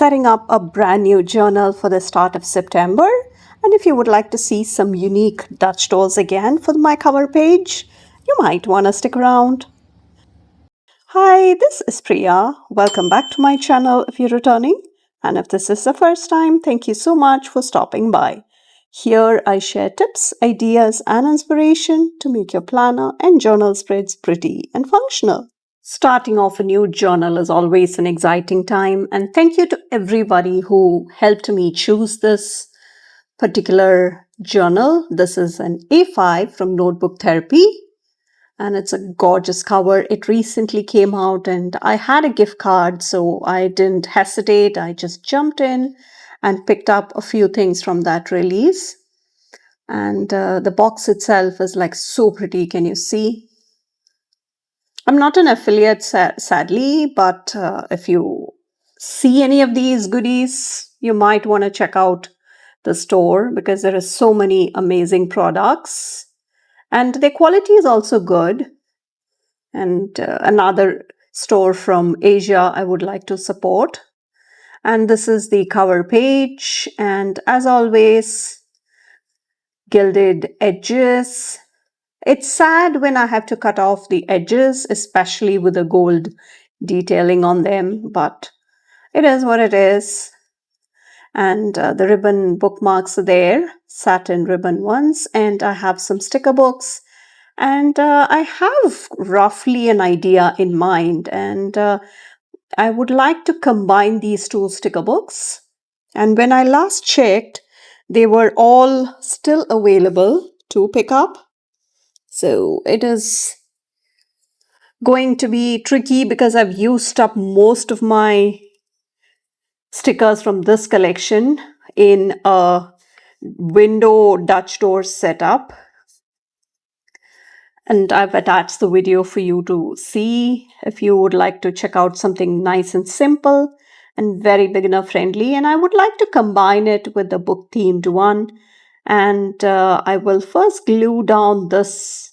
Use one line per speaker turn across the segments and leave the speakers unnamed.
setting up a brand new journal for the start of September. And if you would like to see some unique Dutch doors again for my cover page, you might want to stick around. Hi, this is Priya. Welcome back to my channel if you're returning. And if this is the first time, thank you so much for stopping by. Here I share tips, ideas, and inspiration to make your planner and journal spreads pretty and functional. Starting off a new journal is always an exciting time, and thank you to everybody who helped me choose this particular journal. This is an A5 from Notebook Therapy, and it's a gorgeous cover. It recently came out, and I had a gift card, so I didn't hesitate. I just jumped in and picked up a few things from that release. And the box itself is like so pretty. Can you see? I'm not an affiliate, sadly, but if you see any of these goodies, you might want to check out the store because there are so many amazing products and their quality is also good. And another store from Asia I would like to support. And this is the cover page. And as always, gilded edges. It's sad when I have to cut off the edges, especially with the gold detailing on them, but it is what it is. And the ribbon bookmarks are there, satin ribbon ones, and I have some sticker books. And I have roughly an idea in mind, and I would like to combine these two sticker books. And when I last checked, they were all still available to pick up. So it is going to be tricky because I've used up most of my stickers from this collection in a window Dutch door setup. And I've attached the video for you to see if you would like to check out something nice and simple and very beginner friendly. And I would like to combine it with the book themed one. And I will first glue down this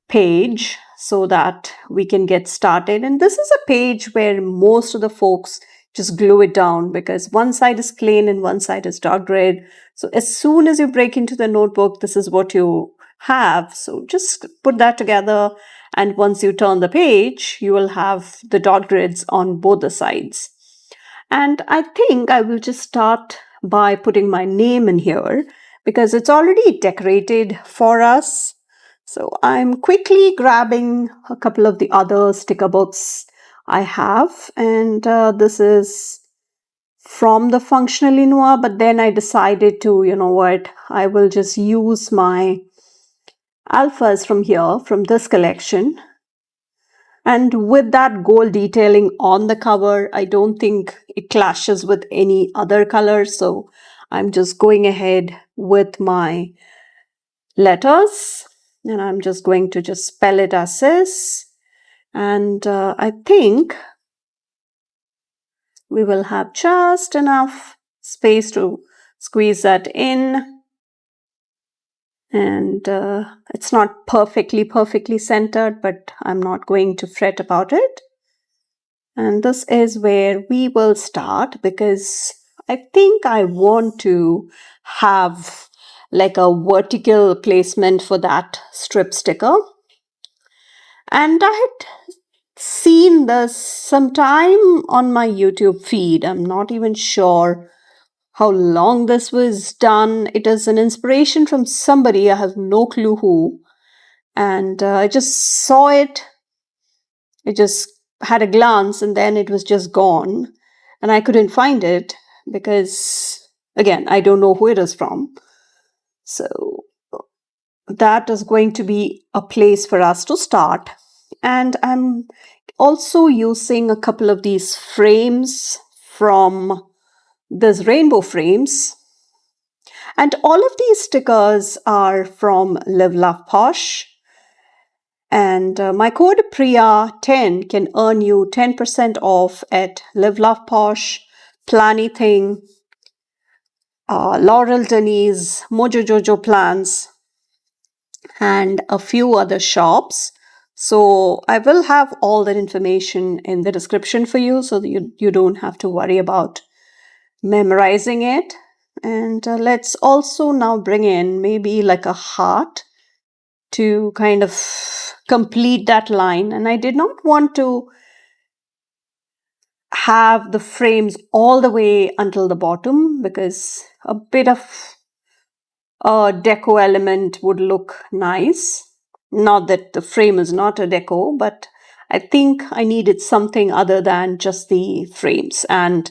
page so that we can get started. And this is a page where most of the folks just glue it down because one side is plain and one side is dark red. So as soon as you break into the notebook, this is what you have. So just put that together. And once you turn the page, you will have the dot grids on both the sides. And I think I will just start by putting my name in here because it's already decorated for us. So I'm quickly grabbing a couple of the other sticker books I have. And this is from the Functionally Noir, but then I decided to, you know what, I will just use my alphas from here, from this collection. And with that gold detailing on the cover, I don't think it clashes with any other color. So I'm just going ahead with my letters. And I'm just going to just spell it as is. And I think we will have just enough space to squeeze that in. And it's not perfectly centered, but I'm not going to fret about it. And this is where we will start because I think I want to have like a vertical placement for that strip sticker. And I had seen this sometime on my YouTube feed. I'm not even sure how long this was done. It is an inspiration from somebody. I have no clue who. And I just saw it. It just had a glance and then it was just gone. And I couldn't find it because, again, I don't know who it is from. So that is going to be a place for us to start. And I'm also using a couple of these frames from this rainbow frames. And all of these stickers are from Live Love Posh. And my code Priya10 can earn you 10% off at Live Love Posh, Planything, Laurel Denise, Mojo Jojo Plans, and a few other shops. So I will have all that information in the description for you so that you don't have to worry about memorizing it. And let's also now bring in maybe like a heart to kind of complete that line. And I did not want to have the frames all the way until the bottom because a bit of a deco element would look nice. Not that the frame is not a deco, but I think I needed something other than just the frames. And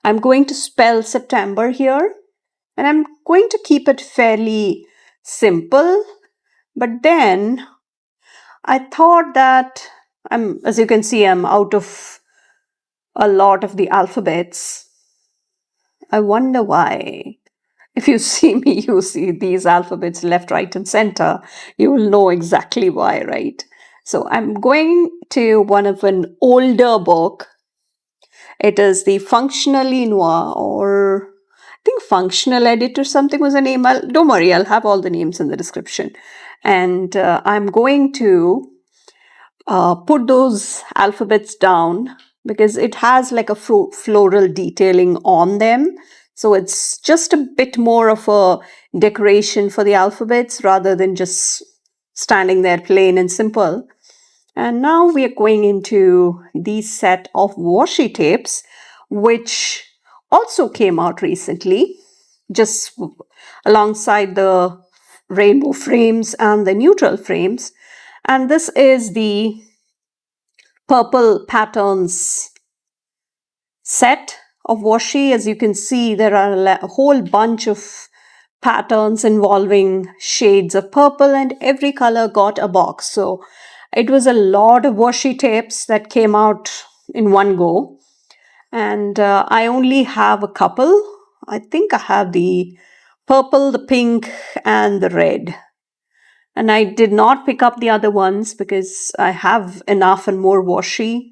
I'm going to spell September here, and I'm going to keep it fairly simple. But then I thought that as you can see, I'm out of a lot of the alphabets. I wonder why. If you see me, you see these alphabets left, right, and center, you will know exactly why, right? So I'm going to one of an older book. It is the Functionally Noir, or I think Functional Edit or something was the name. Don't worry, I'll have all the names in the description. And I'm going to put those alphabets down because it has like a floral detailing on them. So it's just a bit more of a decoration for the alphabets rather than just standing there plain and simple. And now we are going into the set of washi tapes, which also came out recently, just alongside the rainbow frames and the neutral frames. And this is the purple patterns set of washi. As you can see, there are a whole bunch of patterns involving shades of purple, and every color got a box. So it was a lot of washi tapes that came out in one go. And I only have a couple. I think I have the purple, the pink, and the red. And I did not pick up the other ones because I have enough and more washi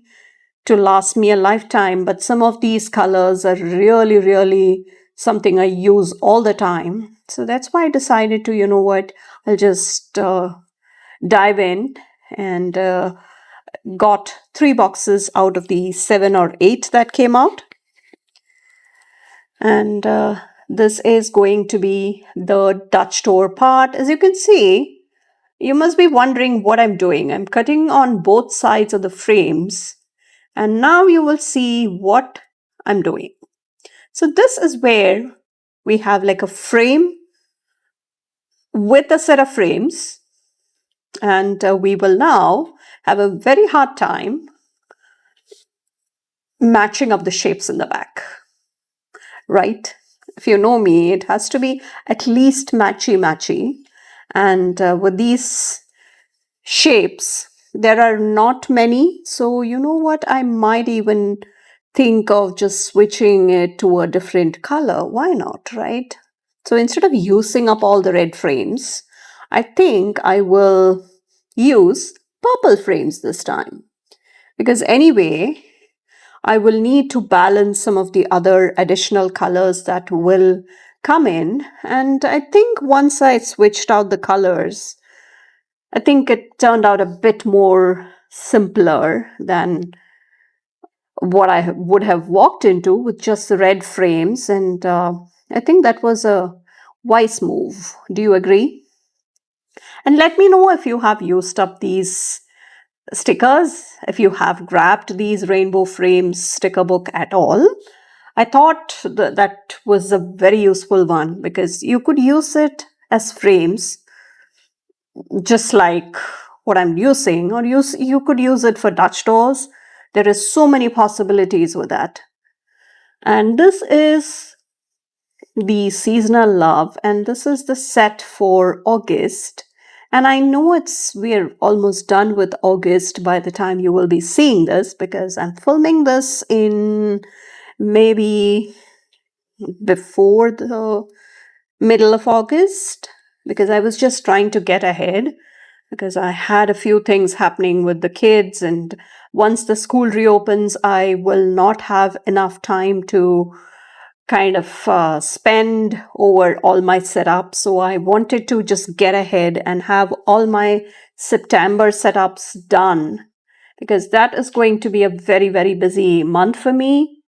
to last me a lifetime. But some of these colors are really, really something I use all the time. So that's why I decided to, you know what, I'll just dive in and got 3 boxes out of the 7 or 8 that came out. And this is going to be the Dutch door part. As you can see, you must be wondering what I'm doing. I'm cutting on both sides of the frames. And now you will see what I'm doing. So this is where we have like a frame with a set of frames. And we will now have a very hard time matching up the shapes in the back, right? If you know me, it has to be at least matchy-matchy. And with these shapes, there are not many. So you know what? I might even think of just switching it to a different color. Why not, right? So instead of using up all the red frames, I think I will use purple frames this time. Because anyway, I will need to balance some of the other additional colors that will come in. And I think once I switched out the colors, I think it turned out a bit more simpler than what I would have walked into with just the red frames. And I think that was a wise move. Do you agree? And let me know if you have used up these stickers, if you have grabbed these rainbow frames sticker book at all. I thought that was a very useful one because you could use it as frames, just like what I'm using, or you could use it for Dutch doors. There is so many possibilities with that. And this is the seasonal love, and this is the set for August. And I know we're almost done with August by the time you will be seeing this, because I'm filming this in maybe before the middle of August, because I was just trying to get ahead, because I had a few things happening with the kids, and once the school reopens, I will not have enough time to kind of spend over all my setups. So I wanted to just get ahead and have all my September setups done, because that is going to be a very, very busy month for me,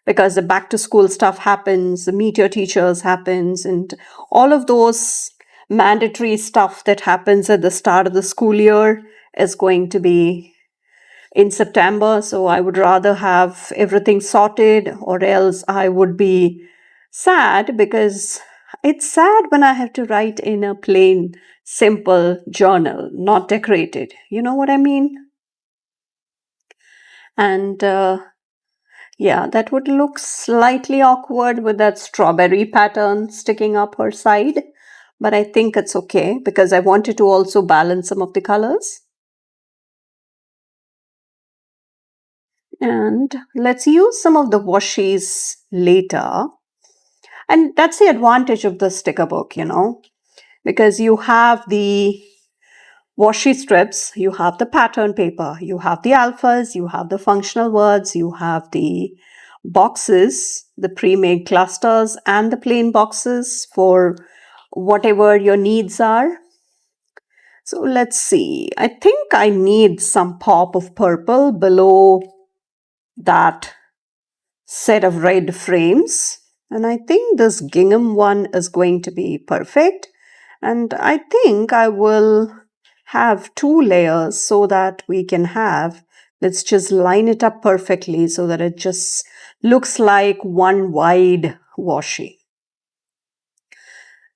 because the back to school stuff happens, the meet your teachers happens, and all of those mandatory stuff that happens at the start of the school year is going to be in September. So I would rather have everything sorted, or else I would be sad, because it's sad when I have to write in a plain, simple journal, not decorated. You know what I mean? And yeah, that would look slightly awkward with that strawberry pattern sticking up her side. But I think it's okay, because I wanted to also balance some of the colors. And let's use some of the washes later. And that's the advantage of the sticker book, because you have the washi strips, you have the pattern paper, you have the alphas, you have the functional words, you have the boxes, the pre-made clusters, and the plain boxes for whatever your needs are. So let's see. I think I need some pop of purple below that set of red frames. And I think this gingham one is going to be perfect. And I think I will have 2 layers so that we can have, let's just line it up perfectly so that it just looks like one wide washi.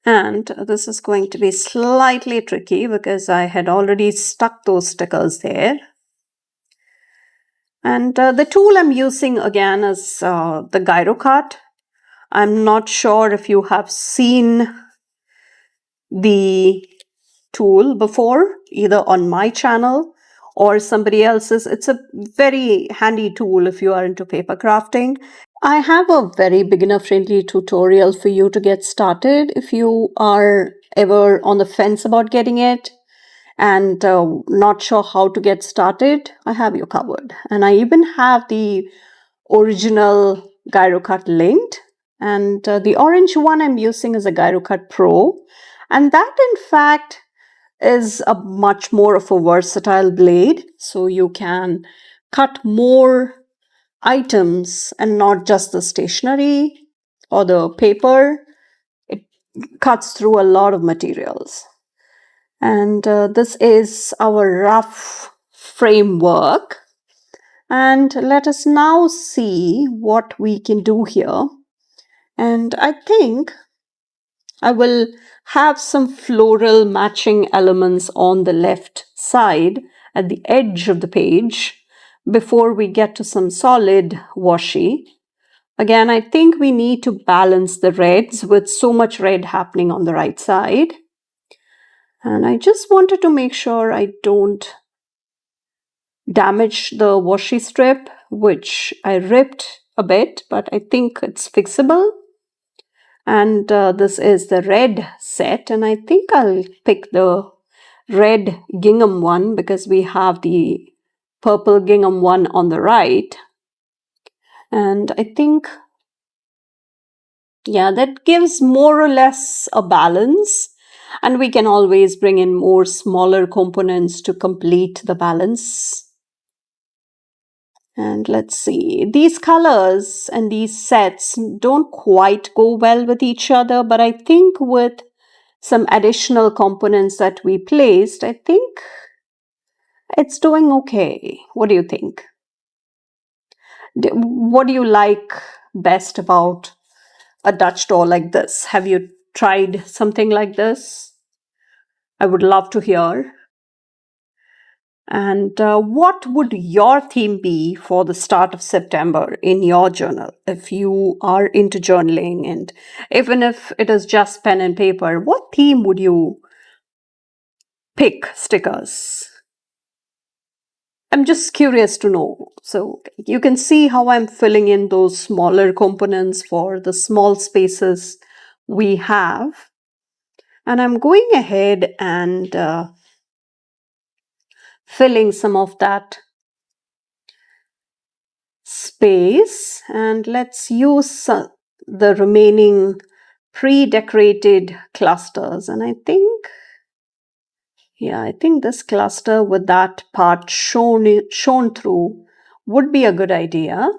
And this is going to be slightly tricky because I had already stuck those stickers there. And the tool I'm using again is the gyro cut. I'm not sure if you have seen the tool before, either on my channel or somebody else's. It's a very handy tool if you are into paper crafting. I have a very beginner friendly tutorial for you to get started if you are ever on the fence about getting it and not sure how to get started. I have you covered. And I even have the original gyro cut linked, and the orange one I'm using is a gyro cut pro, and that in fact is a much more of a versatile blade, so you can cut more items and not just the stationery or the paper. It cuts through a lot of materials. And this is our rough framework. And let us now see what we can do here. And I think I will have some floral matching elements on the left side at the edge of the page before we get to some solid washi. Again, I think we need to balance the reds with so much red happening on the right side. And I just wanted to make sure I don't damage the washi strip, which I ripped a bit, but I think it's fixable. And this is the red set, and I think I'll pick the red gingham one because we have the purple gingham one on the right. And I think, yeah, that gives more or less a balance. And we can always bring in more smaller components to complete the balance. And let's see, these colors and these sets don't quite go well with each other, but I think with some additional components that we placed, I think it's doing okay. What do you think? What do you like best about a Dutch doll like this? Have you tried something like this? I would love to hear. And what would your theme be for the start of September in your journal? If you are into journaling, and even if it is just pen and paper, what theme would you pick stickers? I'm just curious to know. So you can see how I'm filling in those smaller components for the small spaces we have. And I'm going ahead and filling some of that space, and let's use the remaining pre-decorated clusters. And I think, yeah, I think this cluster with that part shown through would be a good idea.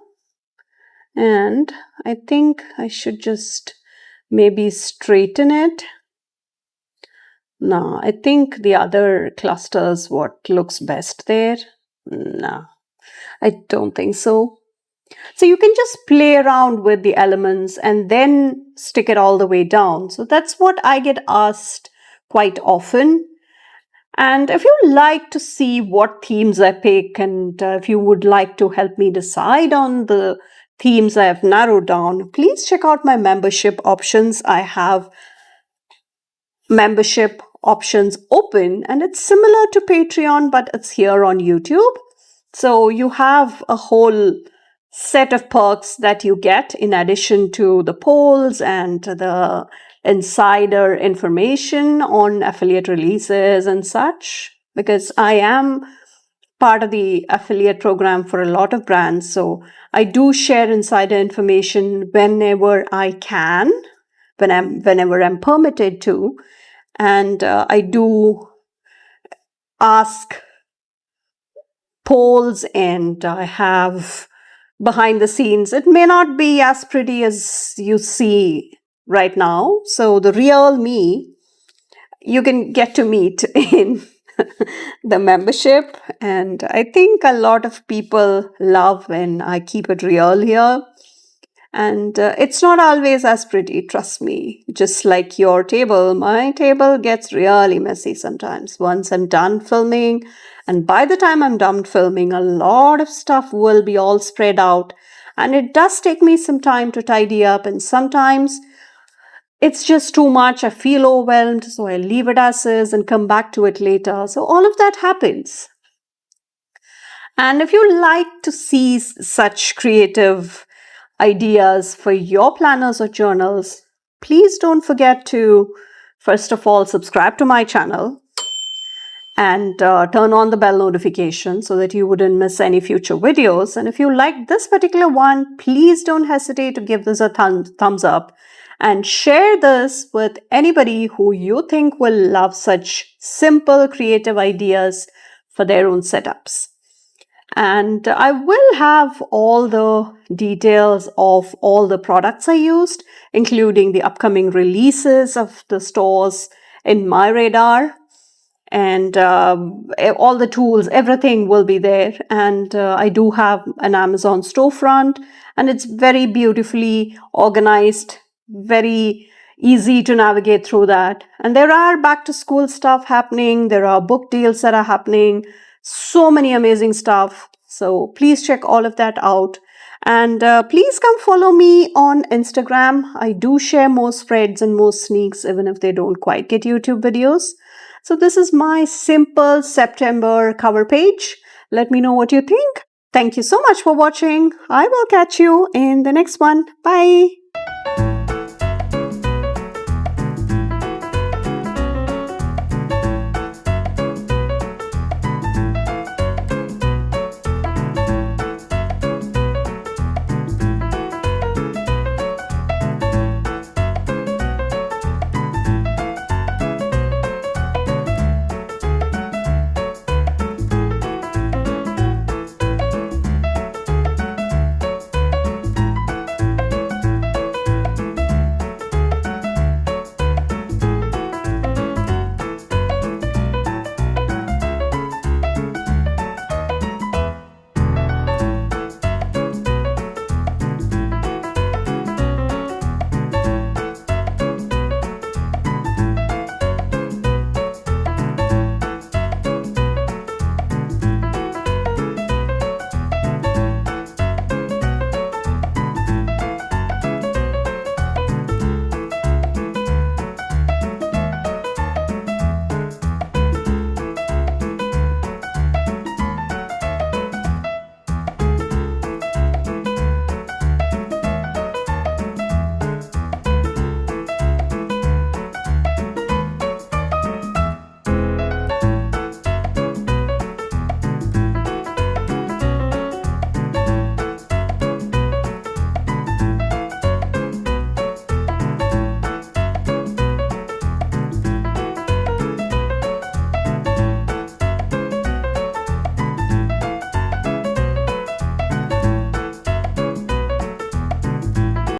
And I think I should just maybe straighten it. No, I think the other clusters what looks best there. No, I don't think so. So you can just play around with the elements and then stick it all the way down. So that's what I get asked quite often. And if you like to see what themes I pick, and if you would like to help me decide on the themes I have narrowed down, please check out my membership options. I have membership options open, and it's similar to Patreon, but it's here on YouTube. So you have a whole set of perks that you get in addition to the polls and the insider information on affiliate releases and such, because I am part of the affiliate program for a lot of brands. So I do share insider information whenever I can, whenever I'm permitted to. And I do ask polls, and I have behind the scenes. It may not be as pretty as you see right now. So the real me, you can get to meet in the membership. And I think a lot of people love when I keep it real here. And it's not always as pretty, trust me. Just like your table, my table gets really messy sometimes. Once I'm done filming, and by the time I'm done filming, a lot of stuff will be all spread out. And it does take me some time to tidy up, and sometimes it's just too much. I feel overwhelmed, so I leave it as is and come back to it later. So all of that happens. And if you like to see such creative ideas for your planners or journals, please don't forget to, first of all, subscribe to my channel and turn on the bell notification so that you wouldn't miss any future videos. And if you like this particular one, please don't hesitate to give this a thumbs up and share this with anybody who you think will love such simple creative ideas for their own setups. And I will have all the details of all the products I used, including the upcoming releases of the stores in my radar. And all the tools, everything will be there. And I do have an Amazon storefront, and it's very beautifully organized, very easy to navigate through that. And there are back to school stuff happening. There are book deals that are happening. So many amazing stuff. So please check all of that out. And please come follow me on Instagram. I do share more spreads and more sneaks, even if they don't quite get YouTube videos. So this is my simple September cover page. Let me know what you think. Thank you so much for watching. I will catch you in the next one. Bye.